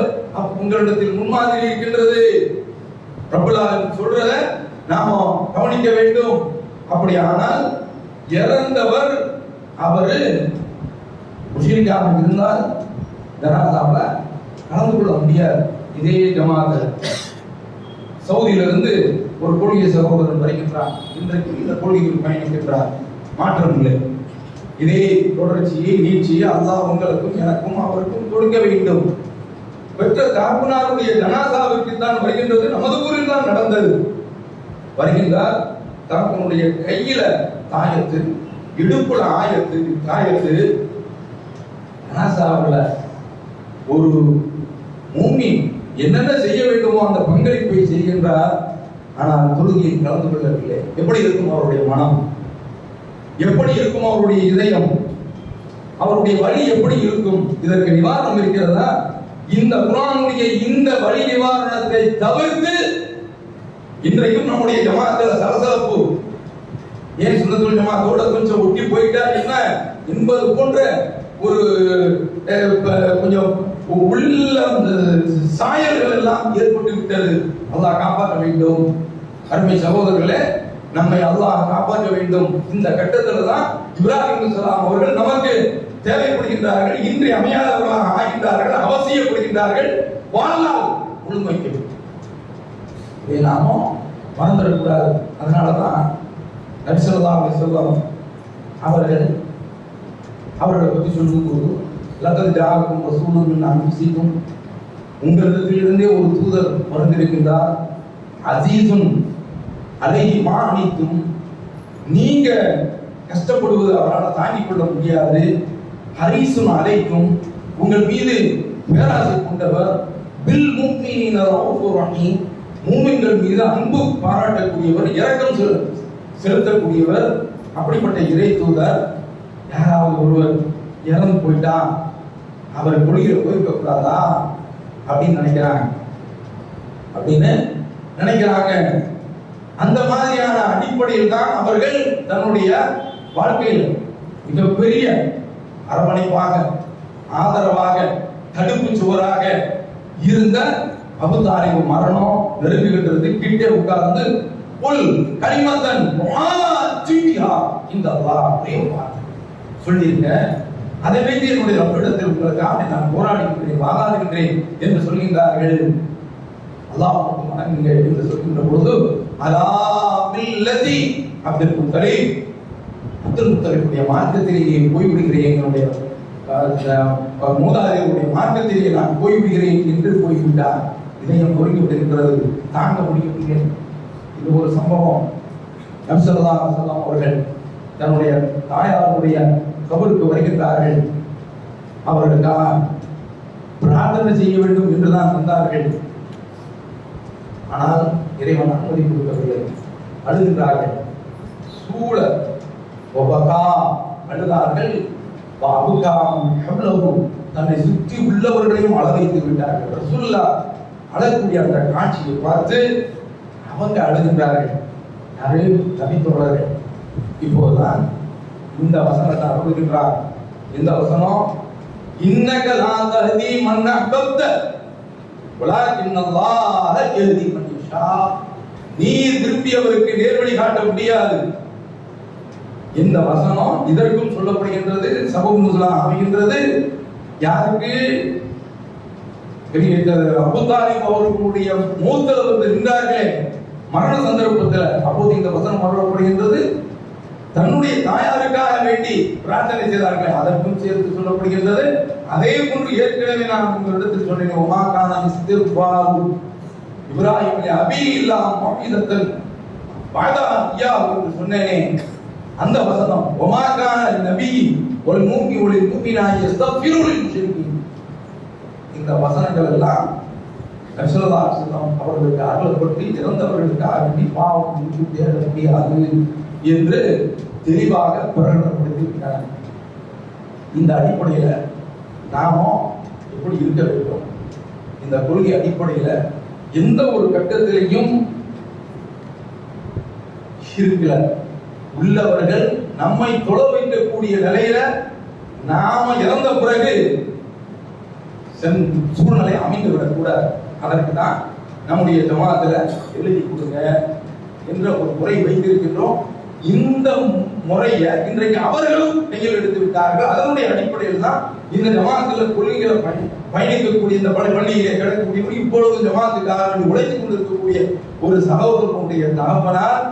உங்களிடத்தில் முன்மாதிரி இருக்கின்றது. ரப்பல் ஆலமீன் சொல்றத நாம கவனிக்க வேண்டும். அப்படியானால் இறந்தவர் அவரு முஷ்ரிக்காக இருந்தால் ஜனாசாவுல கலந்து கொள்ள முடியாது. இதே ஜமாஅத் சவுதியிலிருந்து ஒரு கொள்கை சகோதரன் வருகின்றார். இன்றைக்கு இந்த கொள்கையில் பயணிக்கின்றார். மாற்றம் இல்லை. இதே தொடர்ச்சியை நீட்சியை அல்லாஹ் உங்களுக்கும் எனக்கும் அவருக்கும் கொடுக்க வேண்டும். பெற்ற தகப்பனாருடைய ஜனாசாவிற்கு தான் வருகின்றது. நமது ஊரில் தான் நடந்தது. வருகின்றார், தகப்பனுடைய கையில தாயத்து, இடுப்புல தாயத்து, ஜனாசாவுல ஒரு மூமின் என்னென்ன செய்ய வேண்டுமோ அந்த பங்களிப்பை செய்கின்றார். ஆனால் தொழுகையில் கலந்து கொள்ளவில்லை. எப்படி இருக்கும் அவருடைய மனம்? எப்படி இருக்கும் அவருடைய இதயம்? அவருடைய வழி எப்படி இருக்கும்? இதற்கு நிவாரணம் இருக்கிறதா? இந்த குர்ஆனுடைய இந்த வழி நிவாரணத்தை தவிர்த்து இன்றைக்கும் நம்முடைய ஜமாஅத்துல சலசலப்பு. ஏன் சுன்னத்துல் ஜமாஅத்தோட கொஞ்சம் ஒட்டி போயிட்டா என்ன என்பது போன்ற ஒரு கொஞ்சம் உள்ள சாயல்கள் எல்லாம் ஏற்பட்டு விட்டது. அல்லாஹ் காப்பாற்ற வேண்டும். அருமை சகோதரர்களே, நம்மை அல்லாஹ் காப்பாற்ற வேண்டும். இந்த கட்டத்தில் தான் இப்ராஹிம் அலைஹிஸ்ஸலாம் அவர்கள் நமக்கு தேவைப்படுகின்றார்கள், இன்றி அமையாதவர்களாக ஆகின்றார்கள், அவசியப்படுகின்றார்கள். வாழ்நாள் முழுமைக்கு இதை நாம மறந்துடக்கூடாது. அதனாலதான் நபி ஸல்லல்லாஹு அலைஹி வஸல்லம் அவர்களை பற்றி சொல்லும்போது லகத் ஜாஅக்கும் ரசூலுன் மின் அன்ஃபுசிக்கும், உங்களிடத்திலிருந்தே ஒரு தூதர் வந்திருக்கின்றார். அஸீஸுன் அலைஹி மா அனித்தும், நீங்க கஷ்டப்படுவது அவரால் தாங்கிக் கொள்ள முடியாது. ஹரீசுன் அலைக்கும், உங்கள் மீது பேராசை கொண்டவர். பில் முஃமினீன ரவுஃபுர் ரஹீம், மூமின்கள் மீது அன்பு பாராட்டக்கூடியவர், இரக்கம் செலுத்தக்கூடியவர். அப்படிப்பட்ட இறை தூதர் யாராவது ஒருவர் இறந்து போயிட்டா அவர் கொள்கையில போயிருக்க கூடாதா அப்படின்னு நினைக்கிறாங்க. அந்த மாதிரியான அடிப்படையில் தான் அவர்கள் தன்னுடைய வாழ்க்கையில் மிகப்பெரிய அரவணைப்பாக, ஆதரவாக, தடுப்பு சுவராக இருந்த அபூ தாலிப் மரணம் நெருங்குகின்றது. கிட்டே உட்கார்ந்து புல் கலிமத்தன் முஹாஜிஹா இந்த அல்லாஹ் சொல்லிருங்க, அதை வைத்து என்னுடைய ரப்பிடத்தில் உங்களுக்காக நான் போராடுகின்றேன், வாதாடுகின்றேன் என்று சொல்கின்றார்கள். அல்லாஹ் வணங்குங்க என்று சொல்கின்ற பொழுது அலா பில்லதி அப்துல் முத்தலிபுடைய மார்க்கத்திலேயே போய்விடுகிறேன், என்னுடைய மூதாதையருடைய மார்க்கத்திலேயே நான் போய்விடுகிறேன் என்று போய்விட்டார். இதயம் நொறுங்கி விடுகின்றது, தாங்க முடியவில்லை. இது ஒரு சம்பவம். நபி ஸல்லல்லாஹு அலைஹி வஸல்லம் அவர்கள் தன்னுடைய தாயாருடைய கபருக்கு வருகின்றார்கள். அவர்களுக்காக பிரார்த்தனை செய்ய வேண்டும் என்றுதான் வந்தார்கள். ஆனால் இறைவன் அனுமதி கொடுக்கவில்லை. அழுகின்றார்கள், சூழ அழுதார்கள். தன்னை சுற்றி உள்ளவர்களையும் அழ வைத்து விட்டார்கள். ரசூலுல்லாஹ் அழக்கூடிய அந்த காட்சியை பார்த்து அவங்க அழுகின்றார்கள். யாரு? நபித்தோழர்கள். இப்போதுதான் இந்த வசனத்தை அருள்கின்றார். இந்த வசனம் இன்னக லா தஹ்தி மன் அஹ்பப்த வலாகின்னல்லாஹ யஹ்தி மன் யஷா, நீ விரும்பியவருக்கு நேர்வழி காட்ட முடியாது. இந்த வசனம் இதற்கும் சொல்லப்படுகின்றது, சபபு நுஸூலாக அமைகின்றது. யாருக்கு? அபூ தாலிப் அவர்களுடைய மூத்தவர் வந்து நின்றார்களே மரண சந்தர்ப்பத்தில், அப்போது இந்த வசனம் அருளப்படுகின்றது. தன்னுடைய தாயாருக்காக வேண்டி பிரார்த்தனை செய்தார்கள், அதற்கும் சேர்த்து சொல்லப்படுகின்றது. அதே போன்று ஏற்கனவே நான் உங்களிடத்தில் சொன்னேன், உமாக்கான இஸ்திக்பாரு இப்ராஹிம் அபி இல்லா மௌஇதத்தன் பஅதா என்று சொன்னேனே, அந்த வசனம் உமாக்கான நபி வல் மூமி வல் முஃமினாத் யஸ்தக்ஃபிரு லில் முஷ்ரிகீன். இந்த வசனங்கள் எல்லாம் நபி ஸல்லல்லாஹு அலைஹி வஸல்லம் அவர்களுக்கு அருளப்பட்டு இறந்தவர்களுக்காக வேண்டி பாவம் மன்னிப்பு தேட முடியாது என்று தெளிவாக பிரகடனப்படுத்திவிட்டார். இந்த அடிப்படையில் நாம எப்படி இருக்க வேண்டும்? இந்த கொள்கை அடிப்படையில் எந்த ஒரு கட்டத்திலையும் ஷிர்க்ல உள்ளவர்கள் நம்மை தொழ வைக்கக்கூடிய நிலையில நாம இறந்த பிறகு சூழ்நிலை அமைந்து விடக்கூடாது. அதற்கு தான் நம்முடைய ஜமாத்துல எழுதி கொடுங்க என்ற ஒரு முறை வைத்திருக்கின்றோம். இந்த முறையை இன்றைக்கு அவர்களும் கையில் எடுத்து விட்டார்கள். அதனுடைய அடிப்படையில் தான் இந்த ஜமாத்துல கொள்கைகளை பயணிக்கக்கூடிய இந்த பள்ளியிலே கிடக்கக்கூடிய இப்பொழுது ஜமாத்துக்காக உழைத்துக் கொண்டிருக்கக்கூடிய ஒரு சகோதரனுடைய தகப்பனார்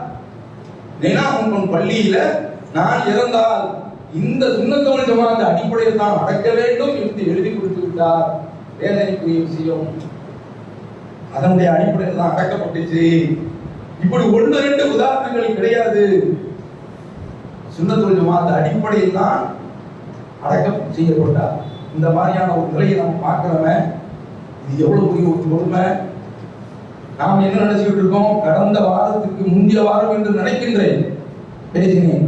உங்கள் பள்ளியில நான் இறந்தால் இந்த சுன்னத்துல் ஜமாத் அடிப்படையில் தான் அடக்க வேண்டும் என்று எழுதி கொடுத்து விட்டார். வேதனைக்குரிய விஷயம். அதனுடைய அடிப்படையில் தான் அடக்கப்பட்டுச்சு. இப்படி ஒன்று ரெண்டு உதாரணங்கள் கிடையாது. சுன்னத்துல் ஜமாத் அடிப்படையில் தான் அடக்கம் செய்யப்பட்டார். இந்த மாதிரியான ஒரு நிலையை நம்ம பார்க்கிறவன் இது எவ்வளவு பெரிய ஒரு கொடுமை. நாம் என்ன நினைச்சுக்கிட்டு இருக்கோம்? கடந்த வாரத்துக்கு முந்தைய வாரம் என்று நினைக்கின்றேன் பேசினேன்.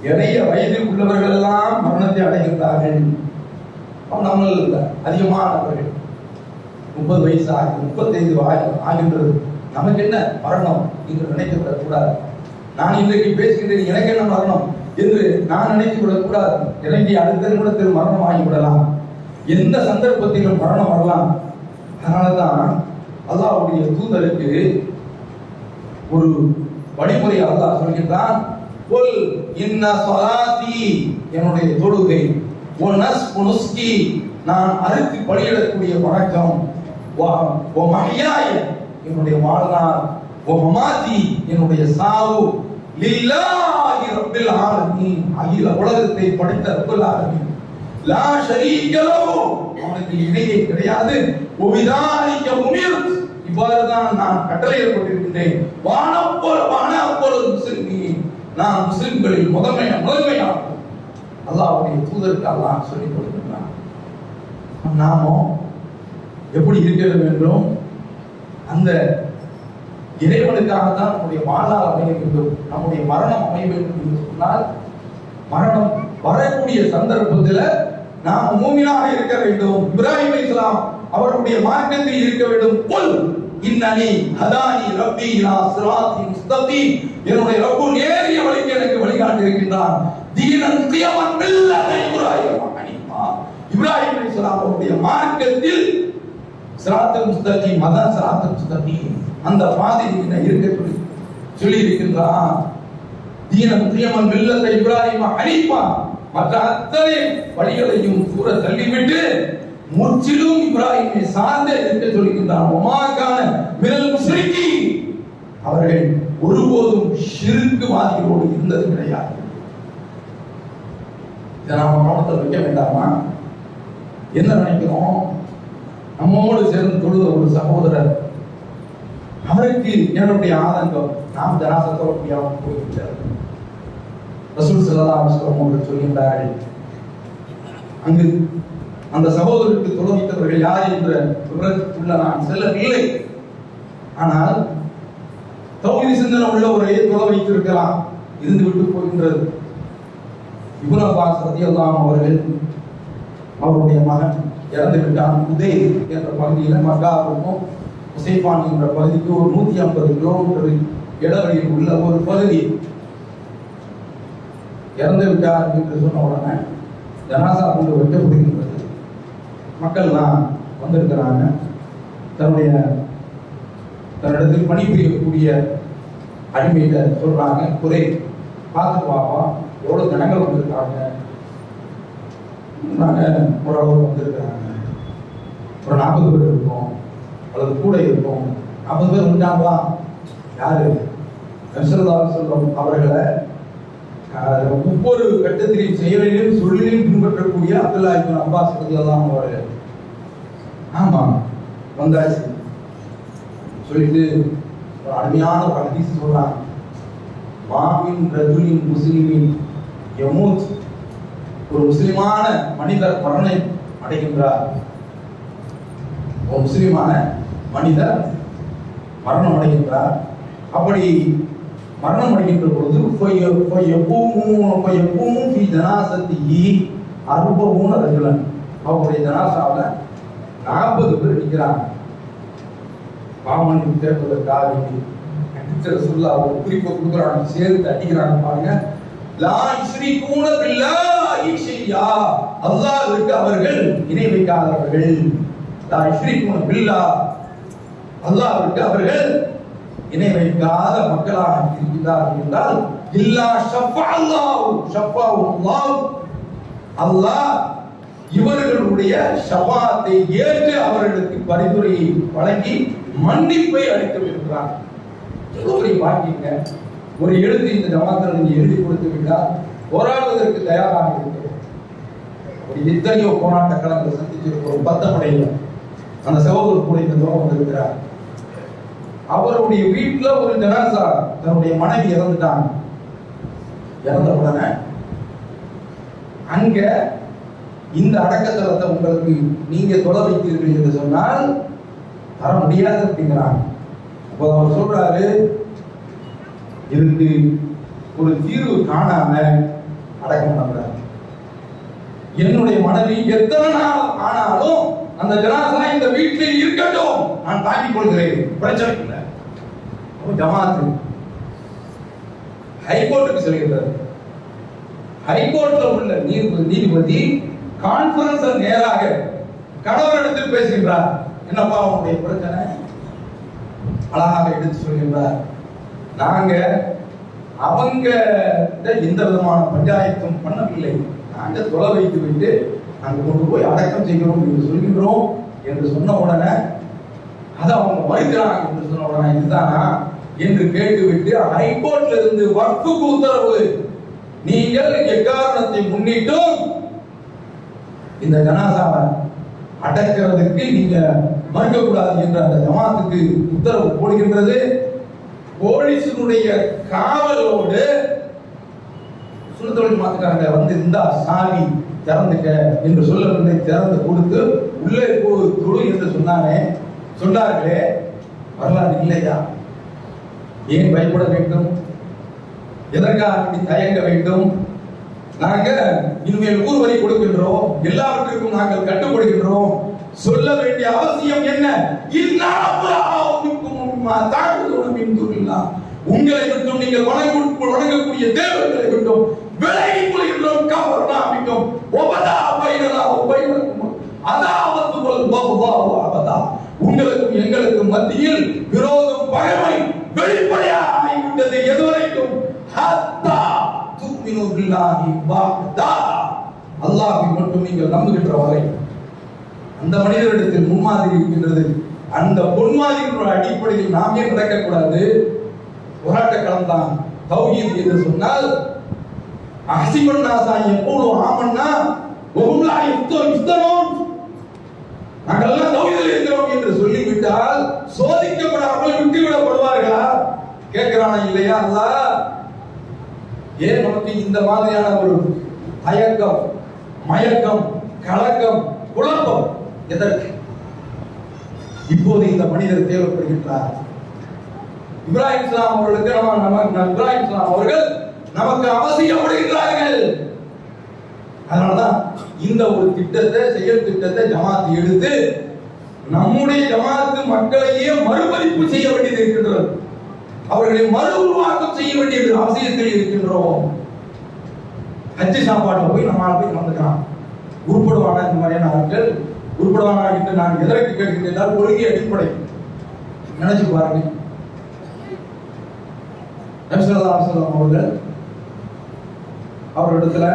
இளைய வயதில் உள்ளவர்கள் எல்லாம் மரணத்தை அடைகின்றார்கள். நம்ம அதிகமானவர்கள் 30 வயசு ஆகி 35 ஆகின்றது. நமக்கு என்ன மரணம் என்று நினைக்கப்படக் கூடாது. நான் இன்றைக்கு பேசுகின்றேன், எனக்கு என்ன மரணம் என்று நான் நினைத்து விடக்கூடாது. எனக்கு அடுத்த நிமிடத்தில் மரணம் ஆகிவிடலாம், எந்த சந்தர்ப்பத்திலும் மரணம் வரலாம். அதனாலதான் அல்லாஹ்வுடைய தூதருக்கு ஒரு வழிமுறை அல்லாஹ் சொல்கின்றான். குல் இன்ன ஸலாத்தி, என்னுடைய தொழுகை, வ நஸ்கி, நான் அறுத்து பலியிடக்கூடிய வணக்கம், வ மஹ்யாய, என்னுடைய வாழ்நாள், வ மமாதி, என்னுடைய சாவு, லில்லாஹி ரப்பில் ஆலமீன், அகில உலகத்தை படைத்த ரப்பில் ஆலமீன், லா ஷரீக லஹு, அவனுக்கு இணையே கிடையாது, ஒபிதாலிக உமிர்த், இவ்வாறுதான் நான் கட்டளையிடப்பட்டிருக்கின்றேன், வானப்போல் முஸ்லிமீன், நான் முஸ்லிம்களில் முதன்மையானவன். அல்லாஹ்வுடைய தூதருக்கு அல்லாஹ் சொல்லிக் கொடுக்கின்றான். நாமோ எப்படி இருக்கிற வேண்டும்? அந்த இறைவனுக்காகத்தான் நம்முடைய வாழ்நாள் அமைய வேண்டும், நம்முடைய மரணம் அமைய வேண்டும் என்று சொன்னால், மரணம் வரக்கூடிய சந்தர்ப்பத்தில் நாம் மூமினாக இருக்க வேண்டும். இப்ராஹிம் அலைஹிஸ்ஸலாம் அவருடைய மார்க்கத்தில் இருக்க வேண்டும். குல் இன்னனி ஹதானி ரப்பி இலா ஸிராத்தின் முஸ்தகீம், என்னுடைய ரப்பு நேரிய வழிக்கு எனக்கு வழிகாட்டி இருக்கின்றான். தீனன் கியமன் மில்லத இப்ராஹிம் ஹனீஃபா, இப்ராஹிம் அலைஹிஸ்ஸலாம் அவருடைய மார்க்கத்தில் ஸிராத்துல் முஸ்தகீம், அதான் ஸிராத்துல் முஸ்தகீம், அந்த பாதையில் இருக்க சொல்லி இருக்கின்றான். தீனன் கியமன் மில்லத இப்ராஹிம் ஹனீஃபா, மற்ற அத்தனை வழிகளையும் தூர தள்ளிவிட்டு முற்றிலும் இப்ராஹிமை சார்ந்தே இருக்க சொல்கின்றான். ஒமாகான மினல் முஸ்ரிகீன், அவர்கள் ஒருபோதும் ஷிர்க் வாதிகளோடு இருந்தது கிடையாது. இதை நாம கவனத்தில் வைக்க வேண்டாமா? என்ன நினைக்கிறோம்? நம்மோடு சேர்ந்து தொழுத ஒரு சகோதரர், அவருக்கு என்னுடைய ஆதங்கம், நாம் ஜனாசத்தோட முடியாமல் போய்விட்டார். ரசூல் ஸல்லல்லாஹு அலைஹி வஸல்லம் அவர்கள் சொல்கின்றார்கள், அங்கு அந்த சகோதரருக்கு தொழுவித்தவர்கள் யார் என்ற விவரத்துக்குள்ள நான் செல்லவில்லை. ஆனால் தௌஹீத் சிந்தனை உள்ள ஒரு தொழ வைத்திருக்கலாம், இருந்து விட்டு போகின்றது. இப்னு அப்பாஸ் ரலியல்லாஹு அவர்கள், அவருடைய மகன் இறந்து விட்டான். உதய் என்ற பகுதியில், மக்காவுக்கும் உசைபான் என்ற பகுதிக்கு ஒரு 150 கிலோமீட்டர் இடைவெளியில் உள்ள ஒரு பகுதி. இறந்து விட்டார் என்று சொன்ன உடனே ஜனாசா கொண்டு வைக்கப்படுகின்றது. மக்கள்லாம் வந்திருக்கிறாங்க. தன்னிடத்தில் பணிபுரியக்கூடிய அடிமையிட்ட சொல்றாங்க, குறை பார்த்து பாப்பா, எவ்வளவு ஜனங்கள் வந்திருக்காங்க. ஓரளவு வந்திருக்கிறாங்க, ஒரு 40 பேர் இருக்கும் அல்லது கூட இருக்கும். 40 பேர் வந்துட்டாங்களா? யாரு? நபிஸல்லல்லாஹு அலைஹி வஸல்லம் அவர்களை ஒவ்வொரு கட்டத்திலையும் செயலிலும் சொல்லிலும் பின்பற்றக்கூடிய அப்துல்லாஹ் இப்னு அப்பாஸ் ரலியல்லாஹு அவர்கள், ஆமா வந்தாச்சு சொல்லிட்டு ஒரு அருமையான ஒரு ஹதீஸ் சொல்றாங்க. மாமின் ரஜுலின் முஸ்லிமின் யமூத், ஒரு முஸ்லிமான மனிதர் மரணம் அடைகின்றார். ஒரு முஸ்லிமான மனிதர் மரணம் அடைகின்றார். அப்படி மரணம் அடைகின்ற பொழுது அவருடைய ஜனாசாவில் 40 பேர் நிற்கிறாங்க. பாவமன்னிப்பு கேட்பதற்காக சொல்ல ஒரு குறிப்பை கொடுக்குறாங்க, சேர்த்து அடிக்கிறாங்க. பாருங்க, லா யுஷ்ரிகூன பில்லாஹி ஷையா, அல்லாஹ்வுக்கு அவர்கள் இணை வைக்காதவர்கள். லா யுஷ்ரிகூன பில்லாஹ், அல்லாஹ்வுக்கு அவர்கள் இணை வைக்காத மக்களாக இருக்கிறார்கள் என்றால், இல்லா ஷஃபஅல்லாஹு ஷஃபஅஹு அல்லாஹ், அல்லாஹ் இவர்களுடைய ஷஃபாத்தை ஏற்று அவர்களுக்கு பரிந்துரையை வழங்கி மன்னிப்பை அளிக்கவிருக்கிறார். ஒரு பாக்கிங்க, ஒரு எழுத்து இந்த ஜமாத்தில் நீங்க எழுதி கொடுத்து விட்டால் போராடுவதற்கு தயாராக இருக்கிறோம். ஒரு எத்தனையோ போராட்ட களங்களை சந்திச்சிருக்கிற ஒரு பத்தமடையில் அந்த சகோதரர் கூட இந்த தூரம் வந்திருக்கிறார். அவருடைய வீட்டுல ஒரு ஜனாசா, தன்னுடைய மனைவி இறந்துட்டாங்க. இறந்த உடனே அங்க இந்த அடக்கத்தலத்தை உங்களுக்கு நீங்க தொலை வைத்தீர்கள் என்று சொன்னால் தர முடியாது அப்படிங்கிறாங்க. அப்போ அவர் சொல்றாரு, இதுக்கு ஒரு தீர்வு காணாம அடக்கம் பண்றாரு. என்னுடைய மனைவி எத்தனை நாள் ஆனாலும் அந்த ஜனாசா இந்த வீட்டில் இருக்கட்டும், நான் தாங்கிக் கொள்கிறேன், பிரச்சனை இல்லை. ஜமாத்து ஹைகோர்ட்டுக்கு செல்கிறார். ஹைகோர்ட்ல உள்ள நீதிபதி கான்பரன்ஸ் நேராக கணவரிடத்தில் பேசுகின்றார். என்னப்பா உங்களுடைய பிரச்சனை? அழகாக எடுத்து சொல்கின்றார். நாங்க அவங்க எந்த விதமான பஞ்சாயத்தும் பண்ணவில்லை, நாங்க தொலை வைத்து விட்டு நாங்க கொண்டு போய் அடக்கம் செய்கிறோம் என்று சொல்கின்றோம் என்று சொன்ன உடனே அதை அவங்க மறுக்கிறாங்க என்று சொன்ன உடனே இதுதானா என்று கேட்டுவிட்டு ஹைகோர்ட்ல இருந்து வக்ஃபுக்கு உத்தரவு, நீங்கள் எக்காரணத்தை முன்னிட்டும் இந்த ஜனாசாவை அடக்கிறதுக்கு நீங்க மறுக்கக்கூடாது என்று அந்த ஜமாத்துக்கு உத்தரவு போடுகின்றது. போலீசினுடைய காவலோடு சுண்ணத்தொழில் மாத்துக்காரங்க வந்து இருந்தா சாவி திறந்துக்க என்று சொல்லவில்லை, திறந்து கொடுத்து உள்ளே தொழு என்று சொன்னார்களே, வரலாறு இல்லையா? ஏன் பயப்பட வேண்டும்? எதற்காக தயங்க வேண்டும்? நாங்க இனிமேல் ஊர்வரி கொடுக்கின்றோம், எல்லாவற்றிற்கும் நாங்கள் கட்டுப்படுகின்றோம். சொல்ல வேண்டிய அவசியம் என்ன? உங்களை விட்டும் நீங்கள் வணங்கக்கூடிய தேவர்களை விட்டும் விலகிக் கொள்கின்றோம். உங்களுக்கும் எங்களுக்கும் மத்தியில் விரோதம், பகைமை வெளிப்படையாக ஆகிவிட்டது. எதுவரைக்கும்? அல்லாஹ்வை மட்டும் நீங்கள் நம்புகின்ற வரை அந்த மனிதரிடத்தில் முன்மாதிரி இருக்கின்றது. அந்த பொன்மாதிரியின் அடிப்படையில் நாமே நடக்கக்கூடாது. போராட்ட களம் தான் தௌஹீத் என்று சொன்னால் அஹ்சிபன் நாஸா யகூலு ஆமன்னா வஹும் லா யுஃப்தனூன், நாங்கெல்லாம் தௌஹீதில் இருக்கிறோம் என்று சொல்லிவிட்டால் சோதிக்கப்படாமல் விட்டுவிடப்படுவார்களா? கேட்கிறானா இல்லையா அல்லாஹ்? ஏன் நமக்கு இந்த மாதிரியான ஒரு தயக்கம், மயக்கம், கலக்கம், குழப்பம் எதற்கு? இப்போது இந்த மனிதர் தேவைப்படுகின்றார். இப்ராஹிம் இஸ்லாம் அவர்களுக்கு இப்ராஹிம் இஸ்லாம் அவர்கள் நமக்கு அவசியப்படுகிறார்கள். அதனாலதான் இந்த ஒரு திட்டத்தை, செயல் திட்டத்தை ஜமாத் எடுத்து நம்முடைய ஜமாத்து மக்களையே மறுமதிப்பு செய்ய வேண்டியது இருக்கின்றது. அவர்களை மறு உருவாக்கம் செய்ய வேண்டியது அவசியத்தில் இருக்கின்றோம். ஹஜ் சாப்பாட்டில் போய் நம்மளால போய் கலந்துக்கலாம். உருப்படுவானா இந்த மாதிரியான ஆட்கள்? உருப்படுவானா என்று நான் எதற்கு கேட்கிறேன்? கொள்கை அடிப்படை நினைச்சு பாருங்க. நபி ஸல்லல்லாஹு அலைஹி வஸல்லம் அவர்கள் அவரிடத்துல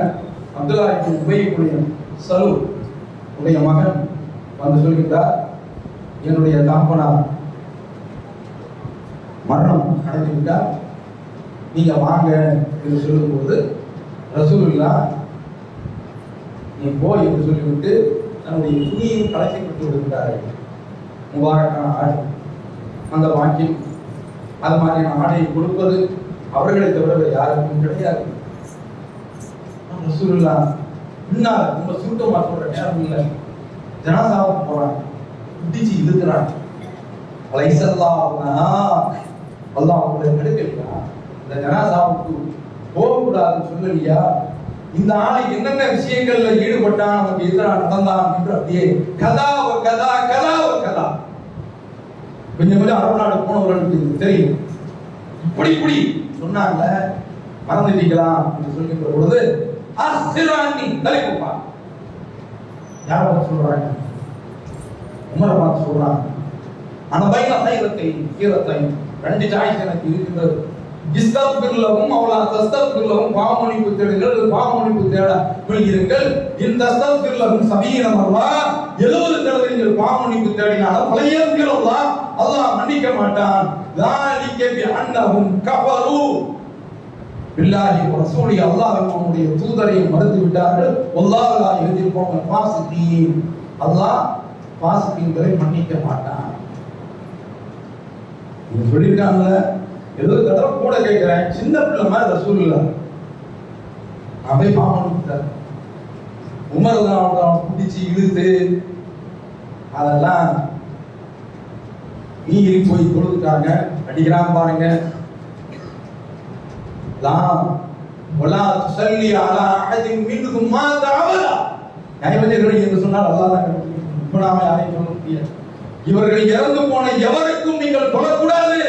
அப்துல்லா இப்னு உபய் இப்னு சலூல் உடைய மகன் வந்து சொல்கிறார், என்னுடைய தகப்பனார் மரணம் அடைந்து விட்டார், நீங்க வாங்க என்று சொல்லும்போது ரசூலுல்லாஹ் நீ போய் என்று சொல்லிவிட்டு தன்னுடைய துணியையும் கலைக்கப்பட்டு விடுகிறார்கள். முபாரக்கான ஆடை, அந்த வாக்கில் அது மாதிரியான ஆடையை கொடுப்பது அவர்களை தவிர யாருக்கும் கிடையாது. ரசூலுல்லாஹ் பின்னால் ரொம்ப சுருக்கமா சொல்ற நேரம் இல்லை, ஜனாசாவுக்கு போறாங்க, பிடிச்சு இழுக்கிறாங்க. அல்லாஹ் உங்களை தடுக்கலையா? இந்த ஜனாசாவுக்கு போகக்கூடாதுன்னு சொல்லலையா? இந்த ஆளை என்னென்ன விஷயங்கள்ல ஈடுபட்டான், நமக்கு எதிராக நடந்தான் என்று அப்படியே கதா கொஞ்சம் கொஞ்சம் அரபு நாடு போனவர்களுக்கு தெரியும். இப்படி சொன்னாங்க, மறந்துட்டீங்களா என்று சொல்கின்ற பொழுது தலைப்பா யார பார்த்து சொல்றாங்க? உமரை பார்த்து சொல்றாங்க. அந்த பையன சீரத்தை ரெண்டு சாய்ஸ் எனக்கு இருக்கின்றது. இஸ்தக்பிர்லஹும் அவலா தஸ்தக்பிர்லஹும், பாவமன்னிப்பு தேடுங்கள், பாவமன்னிப்பு தேட விழுகிறீர்கள். இந்த தஸ்தக்பிர்லஹும் சபீன மர்ரா, 70 தடவை நீங்கள் பாவமன்னிப்பு தேடினாலும் பலையர்கிறோம்லாம் அல்லாஹ் மன்னிக்க மாட்டான். ذَلِكَ بِأَنَّهُمْ كَفَرُوا பில்லாஹி வ ரசூலி, அல்லாஹ்வும் அவருடைய தூதரையும் மறுத்து விட்டார்கள். வல்லாஹு லா யஹ்தில் கௌமல் ஃபாஸிகீன், அல்லாஹ் ஃபாஸிகீன்களை மன்னிக்க மாட்டான். இது சொல்லிருக்காங்கல, 70 தடவை கூட கேட்கிறேன், சின்ன பிள்ளை மாதிரி ரசூலுல்லாஹ் அவை பாவம் உமர் தான் பிடிச்சி இழுத்து அதெல்லாம் நீரி போய் கொடுத்துட்டாங்க. அடிக்கிறான் பாருங்க. என்று சொன்னால் இவர்கள் இறந்து போன எவருக்கும் நீங்கள் சொல்லக்கூடாது.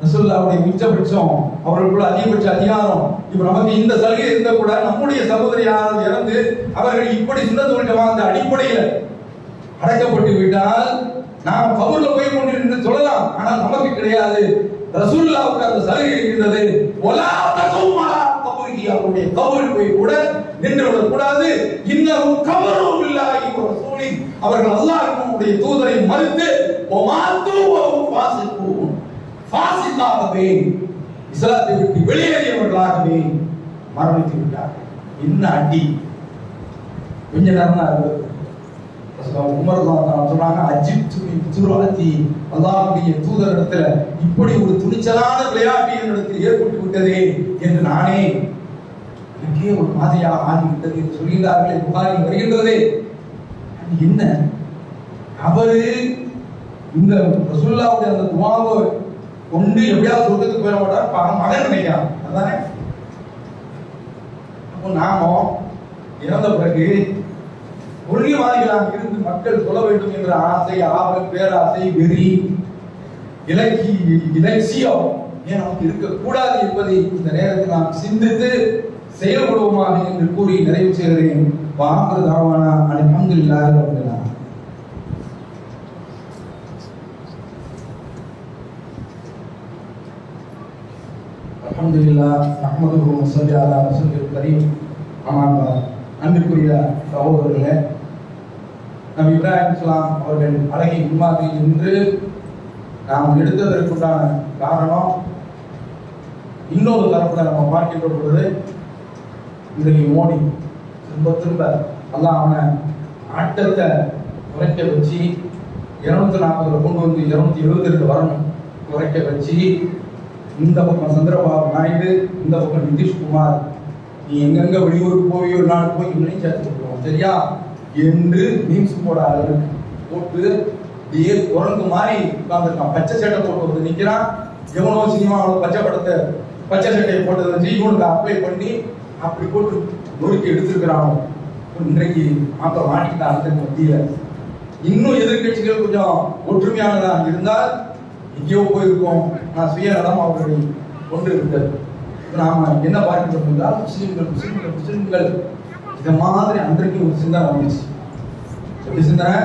ரசூலுல்லாஹ்வுடைய உச்சபட்சம், அவர்களுக்குள்ள அதிகபட்ச அதிகாரம். இப்ப நமக்கு இந்த சலுகை இருந்த கூட நம்முடைய சகோதரி யாராவது இறந்து அவர்கள் இப்படி சுன்னத்துல் ஜமாஅத் அடிப்படையில் அடக்கப்பட்டு விட்டால் நாம் கபூர்ல போய் கொண்டு சொல்லலாம். ஆனால் நமக்கு கிடையாது. ரசூலுல்லாஹ்வுக்கு அந்த சலுகை இருக்கின்றது. வலா தகுமா கபூரி, அவருடைய கபூரில் போய் கூட நின்று விடக் கூடாது. இன்னஹு கபரு பில்லாஹி வ ரசூலி, அவர்கள் அல்லாஹ்வுடைய தூதரை மறுத்து வமாத்து வ ஃபாசிகூன், ஃபாசிகாகவே இஸ்லாத்தை விட்டு வெளியேறியவர்களாகவே மரணித்து விட்டார்கள். என்ன அடி! கொஞ்ச நேரம் தான் உமர் தான் சொன்னாங்க, அல்லாஹ்வுடைய தூதரிடத்துல இப்படி ஒரு துணிச்சலான விளையாட்டு என்னிடத்தில் ஏற்பட்டு விட்டதே என்று நானே எனக்கே ஒரு மாதிரியாக ஆகிவிட்டது என்று சொல்கிறார்களே, புகாரில் வருகின்றதே. என்ன அவரு இந்த ரசூலுல்லாஹ்வுடைய அந்த துஆவை கொண்டு எப்படியாவது சொர்க்கத்துக்கு போயிட மாட்டார், மகன் நினைக்கிறான். அதானே அப்போ நாம இறந்த பிறகு ஒருங்கியவாதிகளாக இருந்து மக்கள் சொல்ல வேண்டும் என்ற ஆசை, ஆவல், பேராசை, வெறி, இலட்சியம் ஏன் நமக்கு இருக்கக்கூடாது என்பதை இந்த நேரத்தில் நாம் சிந்தித்து செயல்படுவோமாக என்று கூறி நிறைவு செய்கிறேன். வாக்குறு தாவானா அல்ஹம்துலில்லாஹி ரப்பில் ஆலமீன். அல்ஹம்துலில்லாஹ் நஹ்மதுஹு வ ஸல்லி அலா ரசூலில் கரீம். அம்மா அன்பிற்குரிய சகோதரர்களே, நபி இப்ராஹிம் அலைஹிஸ்ஸலாம் அவர்கள் அழகை முன்மாதிரி என்று நாம் எடுத்ததற்குண்டான காரணம் இன்னொரு தரப்புல நம்ம பார்க்கின்ற பொழுது இன்றைக்கு மோடி திரும்ப அல்லாஹ் அவனை ஆட்டத்தை குறைக்க வச்சு 240 கொண்டு வந்து 272 வரணும் குறைக்க வச்சு, இந்த பக்கம் சந்திரபாபு நாயுடு, இந்த பக்கம் நிதிஷ்குமார், நீ எங்கெங்க வெளியூருக்கு போய் ஒரு நாள் போய் இன்னும் சேர்த்து விட்டுருவோம் சரியா என்று மீம்ஸ் போட அளவுக்கு போட்டு அப்படியே குரங்கு மாதிரி உட்கார்ந்துருக்கான். பச்சை சட்டை போட்டு வந்து நிற்கிறான். எவனோ சினிமாவோட பச்சை சட்டையை போட்டதை வச்சு இவனுக்கு அப்ளை பண்ணி அப்படி போட்டு நொறுக்கி எடுத்துருக்கிறான். இன்றைக்கு மாத்திரம் மாட்டிக்கிட்டான். அந்த மத்தியில இன்னும் எதிர்கட்சிகள் கொஞ்சம் ஒற்றுமையானதாக இருந்தால் எங்கேயோ போயிருக்கோம். நான் சுயநலம் அவர்களை கொண்டு விட்டது. நாம என்ன பார்க்கிறோம் என்றால் முஸ்லிம்கள் இந்த மாதிரி அன்றைக்கு ஒரு சிந்தனை வந்துச்சு. எப்படி சிந்தனை?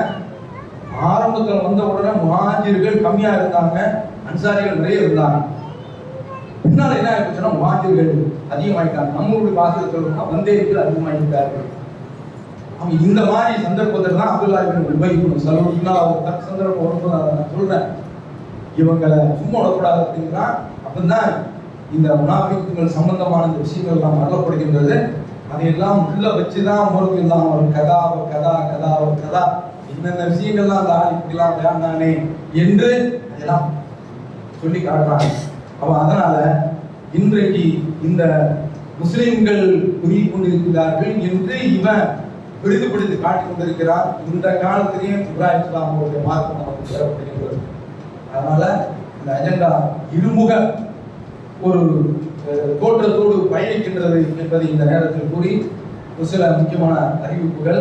ஆரம்பத்தில் வந்த உடனே முஹாஜிர்கள் கம்மியா இருந்தாங்க, அன்சாரிகள் நிறைய இருந்தாங்க. பின்னால என்ன ஆயிடுச்சுன்னா முஹாஜிர்கள் அதிகமாயிட்டாங்க. நம்மளுடைய பாசத்தில் சொல்லணும்னா வந்தேரிகள் அதிகமாகிட்டார்கள். அவங்க இந்த மாதிரி சந்தர்ப்பத்தில் தான் அப்துல்லா இப்னு உபை இப்னு சலூல் சந்தர்ப்பம் வரும்போது நான் சொல்றேன், இவங்களை சும்மா விடக்கூடாது அப்படின்னா அப்படின்னா இந்த முனாஃபிக்குகள் சம்பந்தமான இந்த விஷயங்கள் எல்லாம் மறக்கப்படுகின்றது. அதையெல்லாம் உள்ள வச்சுதான் அவங்களுக்கு எல்லாம் ஒரு கதா என்னென்ன விஷயங்கள்லாம் அந்த ஆள் இப்படிலாம் வேண்டானே என்று அதெல்லாம் சொல்லி காட்டுறாங்க. அப்ப அதனால இன்றைக்கு இந்த முஸ்லிம்கள் புரிய கொண்டிருக்கிறார்கள் என்று இவன் விருதுபடுத்தி காட்டிக் கொண்டிருக்கிறார். இந்த காலத்திலேயே இப்ராஹிம் இஸ்லாம் அவருடைய மார்க்கம் நமக்கு தேவைப்படுகிறது. அதனால இந்த அஜெண்டா இருமுக ஒரு தோற்றத்தோடு பயணிக்கின்றது என்பதை இந்த நேரத்தில் கூறி சில முக்கியமான அறிவிப்புகள்.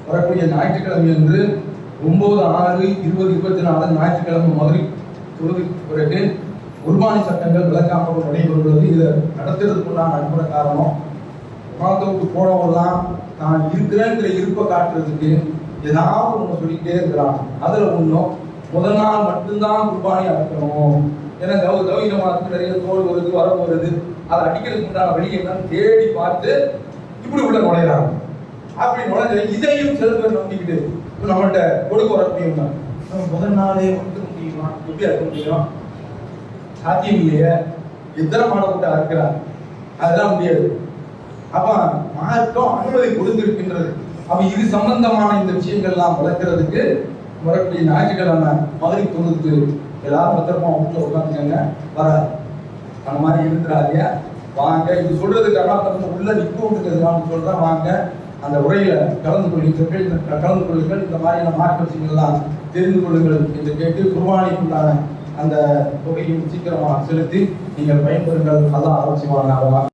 வரக்கூடிய ஞாயிற்றுக்கிழமை என்று 9/6/2024 ஞாயிற்றுக்கிழமை மகரிப் தொழுகைக்கு பிறகு குர்பானி சட்டங்கள் விளக்காமல் நடைபெறுகிறது. இதை நடத்துறதுக்குள்ளான அனுப்புற காரணம், உலகத்துக்கு போனவெல்லாம் நான் இருக்கிறேங்கிற இருப்பை காட்டுறதுக்கு ஏதாவது ஒன்று சொல்லிக்கிட்டே இருக்கிறான். அதுல ஒன்றும் முதல் நாள் மட்டும்தான் குர்பானி அறுக்கணும். ஏன்னா கௌரவத்துக்கு நிறைய தோல் வருது, வரவு வருது, அதை அடிக்கிறதுக்கு உண்டான வழி என்னன்னு தேடி பார்த்து இப்படி உள்ள நுழையிறாங்க. அப்படி நுழைஞ்ச இதையும் சில பேர் நம்பிக்கிட்டு நம்மகிட்ட கொடுக்க வரக்கூடிய முதல் நாளே வந்து முடியுமா, எப்படி அறுக்க முடியும்? சாத்தியம் இல்லையே. எத்தனை மாடப்பட்ட அறுக்கிறார், அதெல்லாம் முடியாது. அப்ப மார்க்கம் அனுமதி கொடுத்திருக்கின்றது. அப்ப இது சம்பந்தமான இந்த விஷயங்கள்லாம் வளர்க்கறதுக்கு வரக்கூடிய ஞாயிற்றுக்கிழமை மகரிப் தொழுது எல்லாரும் பத்திரமா வீட்டில் உட்காந்துக்கங்க. வராது அந்த மாதிரி இருக்கிறாங்க. வாங்க, இது சொல்றதுக்கு உள்ள நிற்கிறதுக்கான்னு சொல்றேன். வாங்க, அந்த உரையில கலந்து கொள்ளுங்கள். இந்த மாதிரியான மார்க்க விஷயங்கள்லாம் தெரிந்து கொள்ளுங்கள் என்று கேட்டு குர்பானிக்குண்டான அந்த தொகையும் சீக்கிரமாக செலுத்தி நீங்கள் பயன்பெறுங்கள். அல்லாஹ் ஆலோசிவானாக.